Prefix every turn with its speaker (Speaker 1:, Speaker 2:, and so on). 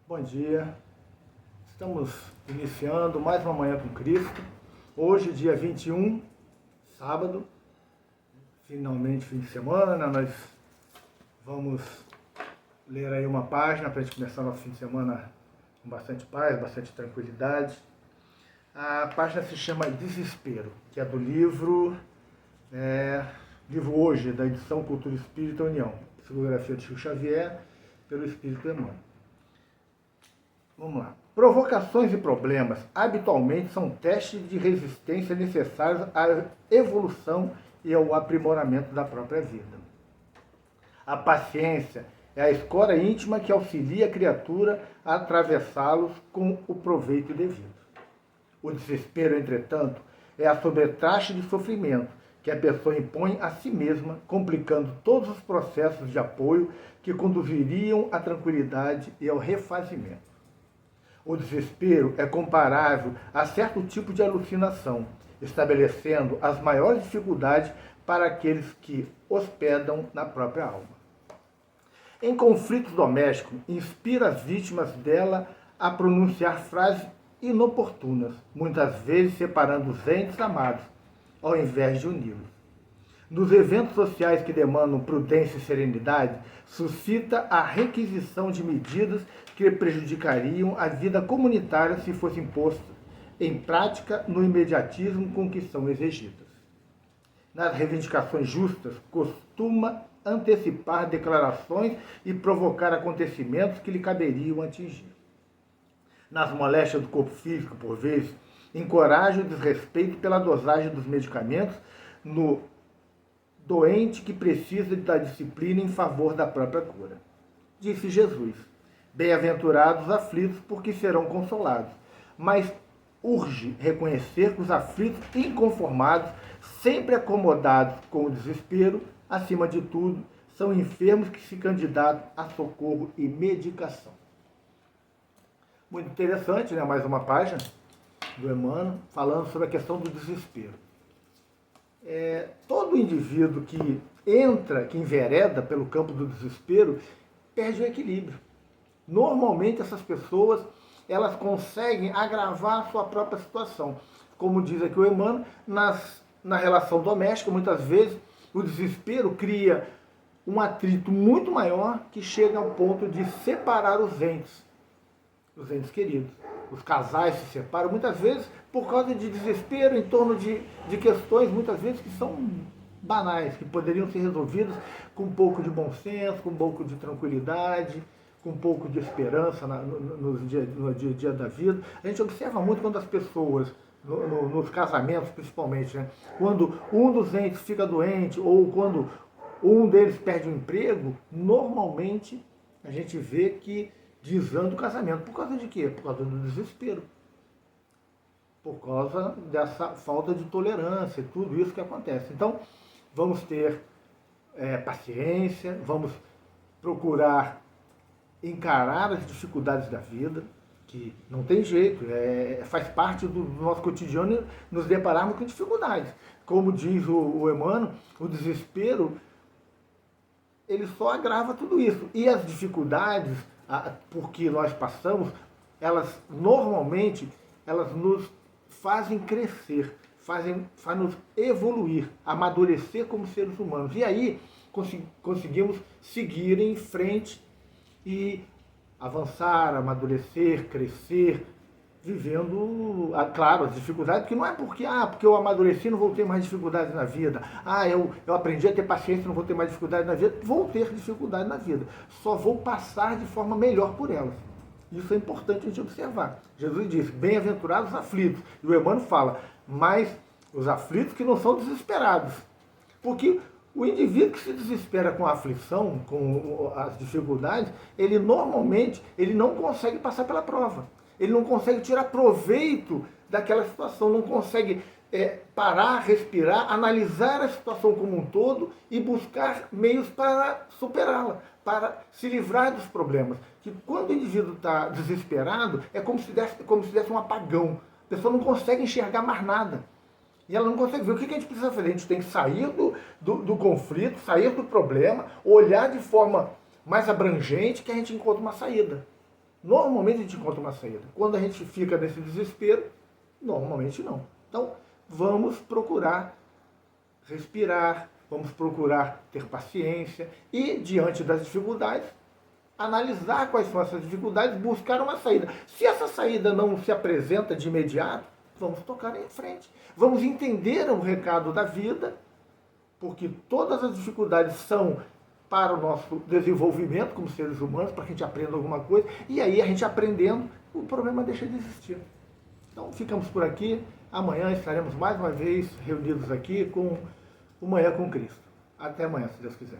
Speaker 1: Bom dia, estamos iniciando mais uma Manhã com Cristo. Hoje, dia 21, sábado, finalmente fim de semana. Nós vamos ler aí uma página para a gente começar nosso fim de semana com bastante paz, bastante tranquilidade. A página se chama Desespero, que é do livro Hoje, da edição Cultura Espírita União, psicografia de Chico Xavier, pelo Espírito Emmanuel. Vamos lá. Provocações e problemas habitualmente são testes de resistência necessários à evolução e ao aprimoramento da própria vida. A paciência é a escora íntima que auxilia a criatura a atravessá-los com o proveito devido. O desespero, entretanto, é a sobretaxa de sofrimento que a pessoa impõe a si mesma, complicando todos os processos de apoio que conduziriam à tranquilidade e ao refazimento. O desespero é comparável a certo tipo de alucinação, estabelecendo as maiores dificuldades para aqueles que hospedam na própria alma. Em conflitos domésticos, inspira as vítimas dela a pronunciar frases inoportunas, muitas vezes separando os entes amados, ao invés de uni-los. Nos eventos sociais que demandam prudência e serenidade, suscita a requisição de medidas que prejudicariam a vida comunitária se fossem postas em prática no imediatismo com que são exigidas. Nas reivindicações justas, costuma antecipar declarações e provocar acontecimentos que lhe caberiam atingir. Nas moléstias do corpo físico, por vezes, encoraja o desrespeito pela dosagem dos medicamentos no doente que precisa da disciplina em favor da própria cura. Disse Jesus: bem-aventurados os aflitos, porque serão consolados. Mas urge reconhecer que os aflitos inconformados, sempre acomodados com o desespero, acima de tudo, são enfermos que se candidatam a socorro e medicação. Muito interessante, né? Mais uma página do Emmanuel falando sobre a questão do desespero. Todo indivíduo que envereda pelo campo do desespero, perde o equilíbrio. Normalmente essas pessoas, elas conseguem agravar a sua própria situação. Como diz aqui o Emmanuel, na relação doméstica, muitas vezes o desespero cria um atrito muito maior que chega ao ponto de separar os entes queridos. Os casais se separam muitas vezes por causa de desespero em torno de questões muitas vezes que são banais, que poderiam ser resolvidas com um pouco de bom senso, com um pouco de tranquilidade, com um pouco de esperança no dia a dia da vida. A gente observa muito quando as pessoas, nos casamentos principalmente, né, quando um dos entes fica doente ou quando um deles perde o emprego, normalmente a gente vê que desanda o casamento. Por causa de quê? Por causa do desespero. Por causa dessa falta de tolerância, tudo isso que acontece. Então, vamos ter paciência, vamos procurar encarar as dificuldades da vida, que não tem jeito, faz parte do nosso cotidiano nos depararmos com dificuldades. Como diz o Emmanuel, o desespero, ele só agrava tudo isso. E as dificuldades por que nós passamos, elas normalmente nos fazem crescer, fazem nos evoluir, amadurecer como seres humanos. E aí conseguimos seguir em frente e avançar, amadurecer, crescer, vivendo, claro, as dificuldades, porque não é porque eu amadureci não vou ter mais dificuldades na vida, eu aprendi a ter paciência não vou ter mais dificuldades na vida, vou ter dificuldade na vida, só vou passar de forma melhor por elas. Isso é importante a gente observar. Jesus disse, bem-aventurados os aflitos, e o Emmanuel fala, mas os aflitos que não são desesperados, porque o indivíduo que se desespera com a aflição, com as dificuldades, ele normalmente não consegue passar pela prova. Ele não consegue tirar proveito daquela situação, não consegue parar, respirar, analisar a situação como um todo e buscar meios para superá-la, para se livrar dos problemas. Que quando o indivíduo está desesperado, é como se desse um apagão. A pessoa não consegue enxergar mais nada. E ela não consegue ver. O que a gente precisa fazer? A gente tem que sair do conflito, sair do problema, olhar de forma mais abrangente que a gente encontra uma saída. Normalmente a gente encontra uma saída. Quando a gente fica nesse desespero, normalmente não. Então, vamos procurar respirar, vamos procurar ter paciência e, diante das dificuldades, analisar quais são essas dificuldades, buscar uma saída. Se essa saída não se apresenta de imediato, vamos tocar em frente. Vamos entender o recado da vida, porque todas as dificuldades são para o nosso desenvolvimento como seres humanos, para que a gente aprenda alguma coisa, e aí a gente aprendendo, o problema deixa de existir. Então ficamos por aqui, amanhã estaremos mais uma vez reunidos aqui com o Manhã com Cristo. Até amanhã, se Deus quiser.